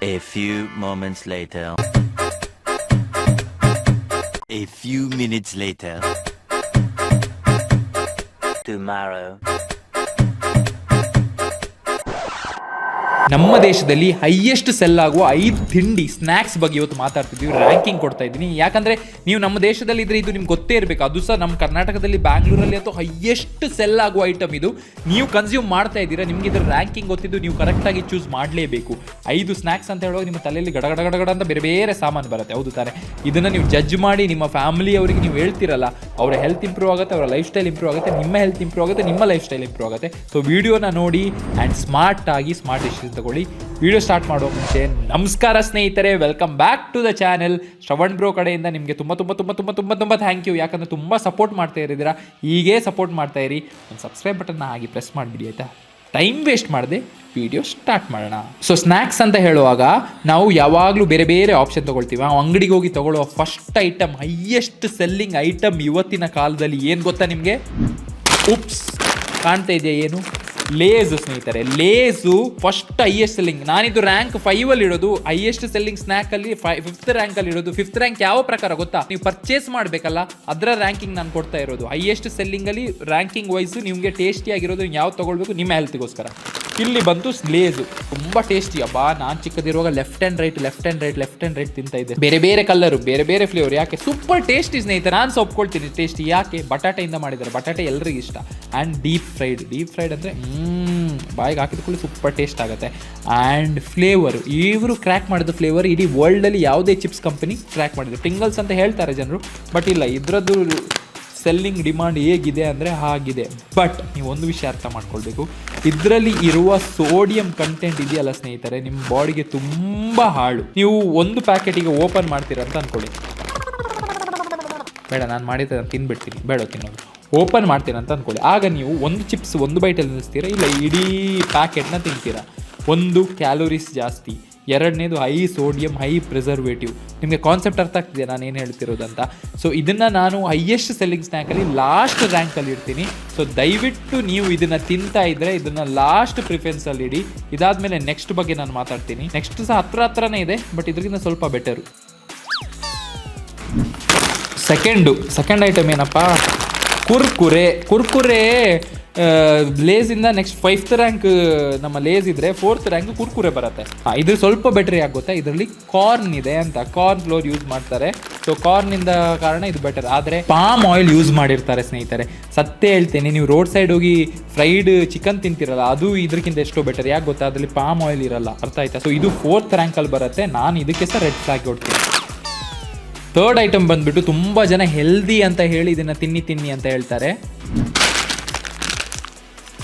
A few moments later. A few minutes later. Tomorrow. ನಮ್ಮ ದೇಶದಲ್ಲಿ highest cell ಆಗುವ 5 ತಿಂಡಿ ಸ್ನ್ಯಾಕ್ಸ್ ಬಗ್ಗೆ ಇವತ್ತು ಮಾತಾಡ್ತಿದ್ವಿ, ರ್ಯಾಂಕಿಂಗ್ ಕೊಡ್ತಾ ಇದ್ದೀನಿ. ಯಾಕಂದ್ರೆ ನೀವು ನಮ್ಮ ದೇಶದಲ್ಲಿ ಇದ್ರೆ ಇದು ನಿಮ್ಗೆ ಗೊತ್ತೇ ಇರಬೇಕು. ಅದು ಸಹ ನಮ್ಮ ಕರ್ನಾಟಕದಲ್ಲಿ ಬ್ಯಾಂಗ್ಳೂರಲ್ಲಿ ಅಥವಾ ಹೈಯೆಸ್ಟ್ ಸೆಲ್ ಆಗುವ ಐಟಮ್ ಇದು. ನೀವು ಕನ್ಸ್ಯೂಮ್ ಮಾಡ್ತಾ ಇದ್ದೀರಾ, ನಿಮ್ಗೆ ಇದ್ರ ರ್ಯಾಂಕಿಂಗ್ ಗೊತ್ತಿದ್ದು ನೀವು ಕರೆಕ್ಟಾಗಿ ಚೂಸ್ ಮಾಡಲೇಬೇಕು. 5 ಸ್ನ್ಯಾಕ್ಸ್ ಅಂತ ಹೇಳುವಾಗ ನಿಮ್ಮ ತಲೆಯಲ್ಲಿ ಗಡಗಡ ಅಂತ ಬೇರೆ ಬೇರೆ ಸಾಮಾನು ಬರುತ್ತೆ, ಹೌದು ತಾನೆ? ಇದನ್ನು ನೀವು ಜಡ್ಜ್ ಮಾಡಿ ನಿಮ್ಮ ಫ್ಯಾಮಿಲಿ ಅವರಿಗೆ ನೀವು ಹೇಳ್ತಿರಲ್ಲ, ಅವರ ಹೆಲ್ತ್ ಇಂಪ್ರೂವ್ ಆಗುತ್ತೆ, ಅವರ ಲೈಫ್ ಸ್ಟೈಲ್ ಇಂಪ್ರೂವ್ ಆಗುತ್ತೆ, ನಿಮ್ಮ ಹೆಲ್ತ್ ಇಂಪ್ರೂವ್ ಆಗುತ್ತೆ, ನಿಮ್ಮ ಲೈಫ್ ಸ್ಟೈಲ್ ಇಂಪ್ರೂವ್ ಆಗುತ್ತೆ. ಸೊ ವಿಡಿಯೋನ ನೋಡಿ ಆ್ಯಂಡ್ ಸ್ಮಾರ್ಟ್ ಡಿಸಿಷನ್ ತಗೊಳ್ಳಿ. ವಿಡಿಯೋ ಸ್ಟಾರ್ಟ್ ಮಾಡುವ ಮುಂಚೆ ನಮಸ್ಕಾರ ಸ್ನೇಹಿತರೆ, welcome back to the channel. Shravan bro ಕಡೆಯಿಂದ ನಿಮಗೆ ತುಂಬ ಥ್ಯಾಂಕ್ ಯು. ಯಾಕಂದರೆ ತುಂಬ ಸಪೋರ್ಟ್ ಮಾಡ್ತಾ ಇದ್ದೀರಾ, ಹೀಗೇ ಸಪೋರ್ಟ್ ಮಾಡ್ತಾ ಇರಿ. ಒಂದು ಸಬ್ಸ್ಕ್ರೈಬ್ ಬಟನ್ನ ಹಾಗೆ ಪ್ರೆಸ್ ಮಾಡಿಬಿಡಿ ಆಯಿತಾ. ಟೈಮ್ ವೇಸ್ಟ್ ಮಾಡದೆ ವಿಡಿಯೋ ಸ್ಟಾರ್ಟ್ ಮಾಡೋಣ. ಸೊ ಸ್ನ್ಯಾಕ್ಸ್ ಅಂತ ಹೇಳುವಾಗ ನಾವು ಯಾವಾಗಲೂ ಬೇರೆ ಬೇರೆ ಆಪ್ಷನ್ ತೊಗೊಳ್ತೀವಿ. ನಾವು ಅಂಗಡಿಗೆ ಹೋಗಿ ತೊಗೊಳ್ಳುವ first item, highest selling item ಇವತ್ತಿನ ಕಾಲದಲ್ಲಿ ಏನು ಗೊತ್ತಾ ನಿಮಗೆ? ಉಪ್ಸ್ ಕಾಣ್ತಾ ಇದೆಯಾ? ಏನು? ಲೇಸು ಸ್ನೇಹಿತರೆ. ಲೇಸು ಫಸ್ಟ್ ಹೈಯೆಸ್ಟ್ ಸೆಲ್ಲಿಂಗ್. ನಾನಿದು ರ್ಯಾಂಕ್ 5ಅಲ್ಲಿ ಇಡೋದು, ಹೈಯೆಸ್ಟ್ ಸೆಲ್ಲಿಂಗ್ ಸ್ನ್ಯಾಕಲ್ಲಿ 5th ರ್ಯಾಂಕಲ್ಲಿ ಇಡೋದು. 5th ರ್ಯಾಂಕ್ ಯಾವ ಪ್ರಕಾರ ಗೊತ್ತಾ? ನೀವು ಪರ್ಚೇಸ್ ಮಾಡಬೇಕಲ್ಲ, ಅದರ ರ್ಯಾಂಕಿಂಗ್ ನಾನು ಕೊಡ್ತಾ ಇರೋದು. ಹೈಯೆಸ್ಟ್ ಸೆಲ್ಲಿಂಗಲ್ಲಿ ರ್ಯಾಂಕಿಂಗ್ ವೈಸು ನಿಮಗೆ ಟೇಸ್ಟಿ ಆಗಿರೋದು ಯಾವ್ದು ತೊಗೊಳ್ಬೇಕು ನಿಮ್ಮ ಹೆಲ್ತ್ಗೋಸ್ಕರ. ಇಲ್ಲಿ ಬಂತು ಲೇಸು, ತುಂಬ ಟೇಸ್ಟಿ. ಅಬ್ಬಾ, ನಾನು ಚಿಕ್ಕದಿರುವಾಗ ಲೆಫ್ಟ್ ಆ್ಯಂಡ್ ರೈಟ್ ತಿಂತಾ ಇದ್ದೆ. ಬೇರೆ ಬೇರೆ ಕಲರು, ಬೇರೆ ಬೇರೆ ಫ್ಲೇವರ್. ಯಾಕೆ? ಸೂಪರ್ ಟೇಸ್ಟಿ ಸ್ನೇಹಿತರೆ. ನಾನು ಸಹ ಒಪ್ಕೊಳ್ತೀನಿ ಟೇಸ್ಟಿ. ಯಾಕೆ? ಬಟಾಟೆಯಿಂದ ಮಾಡಿದ್ದಾರೆ. ಬಟಾಟೆ ಎಲ್ಲರಿಗೂ ಇಷ್ಟ. ಆ್ಯಂಡ್ ಡೀಪ್ ಫ್ರೈಡ್ ಅಂದರೆ ಬಾಯಿಗೆ ಹಾಕಿದ ಕೂಡ ಸೂಪರ್ ಟೇಸ್ಟ್ ಆಗುತ್ತೆ. ಆ್ಯಂಡ್ ಫ್ಲೇವರು, ಇವರು ಕ್ರ್ಯಾಕ್ ಮಾಡಿದ ಫ್ಲೇವರ್ ಇಡೀ ವರ್ಲ್ಡಲ್ಲಿ ಯಾವುದೇ ಚಿಪ್ಸ್ ಕಂಪನಿ ಕ್ರ್ಯಾಕ್ ಮಾಡಿದ್ರು. ಟಿಂಗಲ್ಸ್ ಅಂತ ಹೇಳ್ತಾರೆ ಜನರು, ಬಟ್ ಇಲ್ಲ, ಇದರದ್ದು ಸೆಲ್ಲಿಂಗ್ ಡಿಮಾಂಡ್ ಹೇಗಿದೆ ಅಂದರೆ ಹಾಗಿದೆ. ಬಟ್ ನೀವು ಒಂದು ವಿಷಯ ಅರ್ಥ ಮಾಡ್ಕೊಳ್ಬೇಕು, ಇದರಲ್ಲಿ ಇರುವ ಸೋಡಿಯಂ ಕಂಟೆಂಟ್ ಇದೆಯಲ್ಲ ಸ್ನೇಹಿತರೆ, ನಿಮ್ಮ ಬಾಡಿಗೆ ತುಂಬ ಹಾಳು. ನೀವು ಒಂದು ಪ್ಯಾಕೆಟಿಗೆ ಓಪನ್ ಮಾಡ್ತೀರ ಅಂತ ಅಂದ್ಕೊಳ್ಳಿ. ಬೇಡ, ನಾನು ಮಾಡಿದ್ರೆ ನಾನು ತಿನ್ಬಿಡ್ತೀನಿ, ಬೇಡ ತಿನ್ನೋದು. ಓಪನ್ ಮಾಡ್ತೀರ ಅಂತ ಅಂದ್ಕೊಳ್ಳಿ. ಆಗ ನೀವು ಒಂದು ಚಿಪ್ಸ್ ಒಂದು ಬೈಟಲ್ಲಿ ನಿಲ್ಲಿಸ್ತೀರಾ, ಇಲ್ಲ ಇಡೀ ಪ್ಯಾಕೆಟ್ನ ತಿಂತೀರಾ. ಒಂದು ಕ್ಯಾಲೋರೀಸ್ ಜಾಸ್ತಿ, ಎರಡನೇದು ಹೈ ಸೋಡಿಯಂ, ಹೈ ಪ್ರಿಸರ್ವೇಟಿವ್. ನಿಮಗೆ ಕಾನ್ಸೆಪ್ಟ್ ಅರ್ಥ ಆಗ್ತಿದೆ ನಾನು ಏನು ಹೇಳ್ತಿರೋದಂತ? ಸೊ ಇದನ್ನು ನಾನು ಹೈಯೆಸ್ಟ್ ಸೆಲ್ಲಿಂಗ್ ಸ್ನ್ಯಾಕಲ್ಲಿ ಲಾಸ್ಟ್ ರ್ಯಾಂಕಲ್ಲಿ ಇಡ್ತೀನಿ. ಸೊ ದಯವಿಟ್ಟು ನೀವು ಇದನ್ನು ತಿಂತಾ ಇದ್ದರೆ ಇದನ್ನು ಲಾಸ್ಟ್ ಪ್ರಿಫರೆನ್ಸಲ್ಲಿ ಇಡಿ. ಇದಾದಮೇಲೆ ನೆಕ್ಸ್ಟ್ ಬಗ್ಗೆ ನಾನು ಮಾತಾಡ್ತೀನಿ. ನೆಕ್ಸ್ಟ್ ಸಹ ಹತ್ರನೇ ಇದೆ, ಬಟ್ ಇದಕ್ಕಿಂತ ಸ್ವಲ್ಪ ಬೆಟರು. ಸೆಕೆಂಡ್ ಐಟಮ್ ಏನಪ್ಪ? ಕುರ್ಕುರೆ. ಲೇಸಿಂದ ನೆಕ್ಸ್ಟ್ 5th ರ್ಯಾಂಕ್ ನಮ್ಮ ಲೇಸ್ ಇದ್ರೆ 4th ರ್ಯಾಂಕ್ ಕುರ್ಕುರೆ ಬರುತ್ತೆ. ಇದು ಸ್ವಲ್ಪ ಬೆಟರ್ ಯಾಕೆ ಗೊತ್ತಾ? ಇದರಲ್ಲಿ ಕಾರ್ನ್ ಇದೆ ಅಂತ, ಕಾರ್ನ್ ಫ್ಲೋರ್ ಯೂಸ್ ಮಾಡ್ತಾರೆ. ಸೊ ಕಾರ್ನಿಂದ ಕಾರಣ ಇದು ಬೆಟರ್. ಆದರೆ ಪಾಮ್ ಆಯಿಲ್ ಯೂಸ್ ಮಾಡಿರ್ತಾರೆ ಸ್ನೇಹಿತರೆ. ಸತ್ಯ ಹೇಳ್ತೇನೆ, ನೀವು ರೋಡ್ ಸೈಡ್ ಹೋಗಿ ಫ್ರೈಡ್ ಚಿಕನ್ ತಿಂತಿರಲ್ಲ, ಅದು ಇದಕ್ಕಿಂತ ಎಷ್ಟೋ ಬೆಟರ್. ಯಾಕೆ ಗೊತ್ತಾ? ಅದರಲ್ಲಿ ಪಾಮ್ ಆಯಿಲ್ ಇರಲ್ಲ, ಅರ್ಥ ಆಯ್ತಾ? ಸೊ ಇದು 4th ರ್ಯಾಂಕಲ್ಲಿ ಬರುತ್ತೆ. ನಾನು ಇದಕ್ಕೆ ಸಹ ರೆಡ್ ಫ್ಲಾಗ್ ಕೊಡ್ತೀನಿ. ಥರ್ಡ್ ಐಟಮ್ ಬಂದ್ಬಿಟ್ಟು ತುಂಬ ಜನ ಹೆಲ್ದಿ ಅಂತ ಹೇಳಿ ಇದನ್ನು ತಿನ್ನಿ ಅಂತ ಹೇಳ್ತಾರೆ.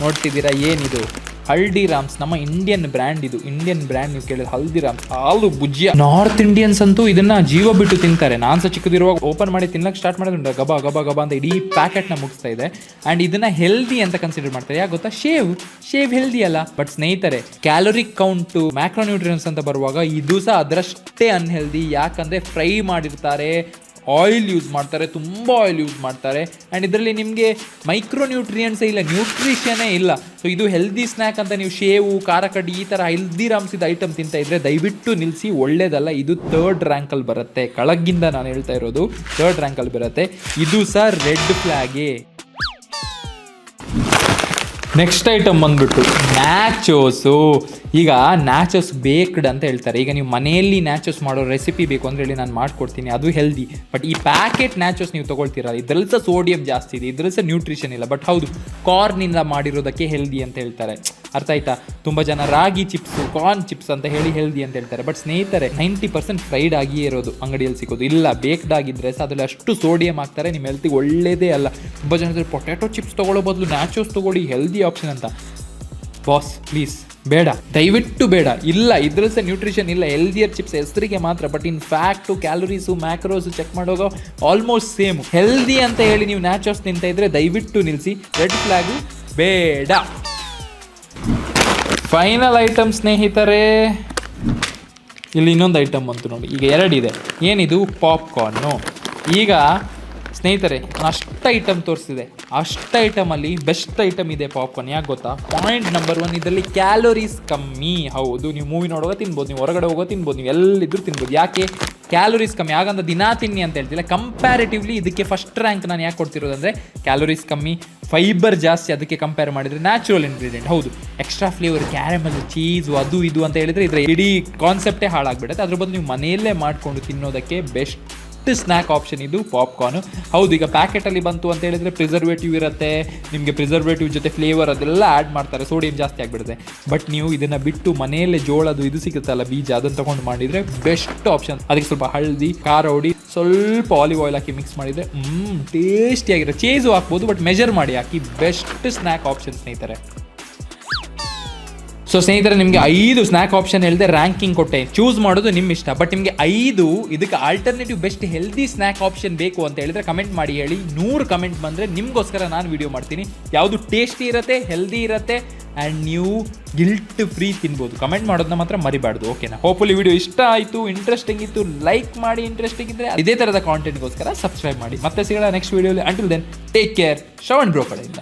ನೋಡ್ತಿದ್ದೀರಾ ಏನಿದು? ಹಲ್ದಿರಾಮ್ಸ್, ನಮ್ಮ ಇಂಡಿಯನ್ ಬ್ರ್ಯಾಂಡ್. ಇದು ಇಂಡಿಯನ್ ಬ್ರ್ಯಾಂಡ್. ನೀವು ಕೇಳಿದ್ರೆ ಹಲ್ದಿರಾಮ್ಸ್ ಹಾಲು ಭುಜಿಯಾ. ನಾರ್ತ್ ಇಂಡಿಯನ್ಸ್ ಅಂತೂ ಇದನ್ನ ಜೀವ ಬಿಟ್ಟು ತಿಂತಾರೆ. ನಾನು ಸಹ ಚಿಕ್ಕದಿರುವಾಗ ಓಪನ್ ಮಾಡಿ ತಿನ್ನಕ್ಕೆ ಸ್ಟಾರ್ಟ್ ಮಾಡಿದ್ರೆ ಗಬ ಅಂತ ಇಡೀ ಪ್ಯಾಕೆಟ್ನ ಮುಗಿಸ್ತಾ ಇದೆ. ಆ್ಯಂಡ್ ಇದನ್ನ ಹೆಲ್ದಿ ಅಂತ ಕನ್ಸಿಡರ್ ಮಾಡ್ತಾರೆ. ಯಾಕೆ ಗೊತ್ತಾ? ಶೇವ್ ಹೆಲ್ದಿ ಅಲ್ಲ. ಬಟ್ ಸ್ನೇಹಿತರೆ, ಕ್ಯಾಲೋರಿಕ್ ಕೌಂಟು, ಮ್ಯಾಕ್ರೋನ್ಯೂಟ್ರಿಯನ್ಸ್ ಅಂತ ಬರುವಾಗ ಇದು ಸಹ ಅದರಷ್ಟೇ ಅನ್ಹೆಲ್ದಿ. ಯಾಕಂದರೆ ಫ್ರೈ ಮಾಡಿರ್ತಾರೆ, ಆಯಿಲ್ ಯೂಸ್ ಮಾಡ್ತಾರೆ, ತುಂಬ ಆಯಿಲ್ ಯೂಸ್ ಮಾಡ್ತಾರೆ. ಆ್ಯಂಡ್ ಇದರಲ್ಲಿ ನಿಮಗೆ ಮೈಕ್ರೋನ್ಯೂಟ್ರಿಯೆಂಟ್ಸೇ ಇಲ್ಲ, ನ್ಯೂಟ್ರಿಷನ್ನೇ ಇಲ್ಲ. ಸೊ ಇದು ಹೆಲ್ದಿ ಸ್ನ್ಯಾಕ್ ಅಂತ ನೀವು ಶೇವು, ಖಾರ ಕಡ್ಡಿ ಈ ಥರ ಹಲ್ದಿರಾಮ್ಸಿದ ಐಟಮ್ ತಿಂತಾ ಇದ್ದರೆ ದಯವಿಟ್ಟು ನಿಲ್ಲಿಸಿ, ಒಳ್ಳೇದಲ್ಲ. ಇದು 3rd ರ್ಯಾಂಕಲ್ಲಿ ಬರುತ್ತೆ. ಕೆಳಗಿಂದ ನಾನು ಹೇಳ್ತಾ ಇರೋದು 3rd ರ್ಯಾಂಕಲ್ಲಿ ಬರುತ್ತೆ. ಇದು ಸಹ ರೆಡ್ ಫ್ಲ್ಯಾಗೇ. ನೆಕ್ಸ್ಟ್ ಐಟಮ್ ಬಂದ್ಬಿಟ್ಟು ನ್ಯಾಚೋಸು. ಈಗ ನ್ಯಾಚೋಸ್ ಬೇಕ್ಡ್ ಅಂತ ಹೇಳ್ತಾರೆ. ಈಗ ನೀವು ಮನೆಯಲ್ಲಿ ನ್ಯಾಚೋಸ್ ಮಾಡೋ ರೆಸಿಪಿ ಬೇಕು ಅಂದರೆ ಹೇಳಿ ನಾನು ಮಾಡ್ಕೊಡ್ತೀನಿ, ಅದು ಹೆಲ್ದಿ. ಬಟ್ ಈ ಪ್ಯಾಕೆಟ್ ನ್ಯಾಚೋಸ್ ನೀವು ತೊಗೊಳ್ತೀರಲ್ಲ, ಇದರಲ್ಲಿ ಸಹ ಸೋಡಿಯಂ ಜಾಸ್ತಿ ಇದೆ, ಇದರಲ್ಲಿ ಸಹ ನ್ಯೂಟ್ರಿಷನ್ ಇಲ್ಲ. ಬಟ್ ಹೌದು, ಕಾರ್ನಿಂದ ಮಾಡಿರೋದಕ್ಕೆ ಹೆಲ್ದಿ ಅಂತ ಹೇಳ್ತಾರೆ, ಅರ್ಥ ಆಯ್ತಾ? ತುಂಬ ಜನ ರಾಗಿ ಚಿಪ್ಸು, ಕಾರ್ನ್ ಚಿಪ್ಸ್ ಅಂತ ಹೇಳಿ ಹೆಲ್ದಿ ಅಂತ ಹೇಳ್ತಾರೆ. ಬಟ್ ಸ್ನೇಹಿತರೆ, 90% ಫ್ರೈಡ್ ಆಗಿಯೇ ಇರೋದು ಅಂಗಡಿಯಲ್ಲಿ ಸಿಗೋದು. ಇಲ್ಲ, ಬೇಕ್ಡ್ ಆಗಿದ್ದರೆ ಸಹ ಅದರಲ್ಲಿ ಅಷ್ಟು ಸೋಡಿಯಂ ಹಾಕ್ತಾರೆ, ನಿಮ್ಮ ಹೆಲ್ತಿಗೆ ಒಳ್ಳೇದೇ ಅಲ್ಲ. ತುಂಬ ಜನ ಪೊಟ್ಯಾಟೊ ಚಿಪ್ಸ್ ತೊಗೊಳ್ಳೋ ಬದಲು ನ್ಯಾಚೋಸ್ ತೊಗೊಳ್ಳಿ, ಹೆಲ್ದಿ ಆಪ್ಷನ್ ಅಂತ. ಬಾಸ್ ಪ್ಲೀಸ್, ಬೇಡ, ದಯವಿಟ್ಟು ಬೇಡ. ಇಲ್ಲ, ಇದ್ರಲ್ಲಿ ಸಹ ನ್ಯೂಟ್ರಿಷನ್ ಇಲ್ಲ. ಹೆಲ್ದಿಯರ್ ಚಿಪ್ಸ್ ಹೆಸರಿಗೆ ಮಾತ್ರ, but in fact, calories, macros check ಮಾಡೋದು ಆಲ್ಮೋಸ್ಟ್ ಸೇಮ್. ಹೆಲ್ದಿ ಅಂತ ಹೇಳಿ ನೀವು ನ್ಯಾಚೋಸ್ ತಿಂತಾ ಇದ್ರೆ ದಯವಿಟ್ಟು ನಿಲ್ಲಿಸಿ, ರೆಡ್ ಫ್ಲ್ಯಾಗು ಬೇಡ. ಫೈನಲ್ ಐಟಮ್ ಸ್ನೇಹಿತರೆ, ಇಲ್ಲಿ ಇನ್ನೊಂದು ಐಟಮ್ ಬಂತು ನೋಡಿ. ಈಗ 2 ಇದೆ. ಏನಿದು? ಪಾಪ್ಕಾರ್ನು. ಈಗ ಸ್ನೇಹಿತರೆ, ಅಷ್ಟು ಐಟಮ್ ತೋರಿಸಿದೆ, ಅಷ್ಟು ಐಟಮಲ್ಲಿ ಬೆಸ್ಟ್ ಐಟಮ್ ಇದೆ ಪಾಪ್ಕಾರ್ನ್. ಯಾಕೆ ಗೊತ್ತಾ? ಪಾಯಿಂಟ್ ನಂಬರ್ 1, ಇದರಲ್ಲಿ ಕ್ಯಾಲೋರೀಸ್ ಕಮ್ಮಿ. ಹೌದು, ನೀವು ಮೂವಿ ನೋಡುವಾಗ ತಿನ್ಬೋದು, ನೀವು ಹೊರಗಡೆ ಹೋಗೋ ತಿನ್ಬೋದು, ನೀವು ಎಲ್ಲಿದ್ದರೂ ತಿನ್ಬೋದು. ಯಾಕೆ ಕ್ಯಾಲೋರೀಸ್ ಕಮ್ಮಿ? ಹಾಗಂತ ದಿನಾ ತಿನ್ನಿ ಅಂತ ಹೇಳ್ತಿಲ್ಲ. ಕಂಪ್ಯಾರಿಟಿವ್ಲಿ ಇದಕ್ಕೆ ಫಸ್ಟ್ ರ್ಯಾಂಕ್ ನಾನು ಯಾಕೆ ಕೊಡ್ತಿರೋದಂದರೆ ಕ್ಯಾಲೋರೀಸ್ ಕಮ್ಮಿ, ಫೈಬರ್ ಜಾಸ್ತಿ. ಅದಕ್ಕೆ ಕಂಪೇರ್ ಮಾಡಿದರೆ ನ್ಯಾಚುರಲ್ ಇಂಗ್ರೀಡಿಯೆಂಟ್. ಹೌದು, ಎಕ್ಸ್ಟ್ರಾ ಫ್ಲೇವರ್, ಕ್ಯಾರಮಲ್, ಚೀಸು, ಅದು ಇದು ಅಂತ ಹೇಳಿದರೆ ಇದರ ಇಡೀ ಕಾನ್ಸೆಪ್ಟೇ ಹಾಳಾಗ್ಬಿಡುತ್ತೆ. ಅದ್ರ ಬದಲು ನೀವು ಮನೆಯಲ್ಲೇ ಮಾಡಿಕೊಂಡು ತಿನ್ನೋದಕ್ಕೆ ಬೆಸ್ಟ್ ಸ್ನ್ಯಾಕ್ ಆಪ್ಷನ್ ಇದು ಪಾಪ್ಕಾರ್ನು. ಹೌದು, ಈಗ ಪ್ಯಾಕೆಟಲ್ಲಿ ಬಂತು ಅಂತ ಹೇಳಿದರೆ ಪ್ರಿಸರ್ವೇಟಿವ್ ಇರುತ್ತೆ, ನಿಮಗೆ ಪ್ರಿಸರ್ವೇಟಿವ್ ಜೊತೆ ಫ್ಲೇವರ್ ಅದೆಲ್ಲ ಆ್ಯಡ್ ಮಾಡ್ತಾರೆ, ಸೋಡಿಯಂ ಜಾಸ್ತಿ ಆಗಿಬಿಡುತ್ತೆ. ಬಟ್ ನೀವು ಇದನ್ನು ಬಿಟ್ಟು ಮನೆಯಲ್ಲೇ ಜೋಳದು ಇದು ಸಿಗುತ್ತಲ್ಲ ಬೀಜ, ಅದನ್ನು ತೊಗೊಂಡು ಮಾಡಿದರೆ ಬೆಸ್ಟ್ ಆಪ್ಷನ್. ಅದಕ್ಕೆ ಸ್ವಲ್ಪ ಹಳದಿ, ಖಾರ ಹುಡಿ, ಸ್ವಲ್ಪ ಆಲಿವ್ ಆಯಿಲ್ ಹಾಕಿ ಮಿಕ್ಸ್ ಮಾಡಿದರೆ ಟೇಸ್ಟಿಯಾಗಿರೋ. ಚೀಸು ಹಾಕ್ಬೋದು, ಬಟ್ ಮೆಜರ್ ಮಾಡಿ ಹಾಕಿ. ಬೆಸ್ಟ್ ಸ್ನ್ಯಾಕ್ ಆಪ್ಷನ್ ಸ್ನೇಹಿತರೆ. ಸೊ ಸ್ನೇಹಿತರೆ, ನಿಮಗೆ 5 ಸ್ನ್ಯಾಕ್ ಆಪ್ಷನ್ ಹೇಳಿದೆ, ರ್ಯಾಂಕಿಂಗ್ ಕೊಟ್ಟೆ. ಚೂಸ್ ಮಾಡೋದು ನಿಮ್ಮ ಇಷ್ಟ. ಬಟ್ ನಿಮಗೆ 5 ಇದಕ್ಕೆ alternative best healthy snack option ಬೇಕು ಅಂತ ಹೇಳಿದ್ರೆ ಕಮೆಂಟ್ ಮಾಡಿ ಹೇಳಿ. 100 ಕಮೆಂಟ್ ಬಂದರೆ ನಿಮಗೋಸ್ಕರ ನಾನು ವಿಡಿಯೋ ಮಾಡ್ತೀನಿ. ಯಾವುದು ಟೇಸ್ಟಿ ಇರುತ್ತೆ, ಹೆಲ್ದಿ ಇರುತ್ತೆ, ಆ್ಯಂಡ್ ನೀವು ಗಿಲ್ಟ್ ಫ್ರೀ ತಿನ್ಬೋದು. ಕಮೆಂಟ್ ಮಾಡೋದನ್ನ ಮಾತ್ರ ಮರಿಬಾರ್ದು, ಓಕೆನಾ? ಹೋಪ್ಫುಲಿ ವಿಡಿಯೋ ಇಷ್ಟ ಆಯಿತು, ಇಂಟ್ರೆಸ್ಟಿಂಗ್ ಇತ್ತು, ಲೈಕ್ ಮಾಡಿ. ಇಂಟ್ರೆಸ್ಟಿಂಗ್ ಇದ್ದರೆ ಇದೇ ಥರದ ಕಾಂಟೆಂಟ್ಗೋಸ್ಕರ ಸಬ್ಸ್ಕ್ರೈಬ್ ಮಾಡಿ. ಮತ್ತೆ ಸಿಗೋಣ ನೆಕ್ಸ್ಟ್ ವಿಡಿಯೋಲಿ. Until then take care. Shravan bro ಕಡೆಯಿಂದ.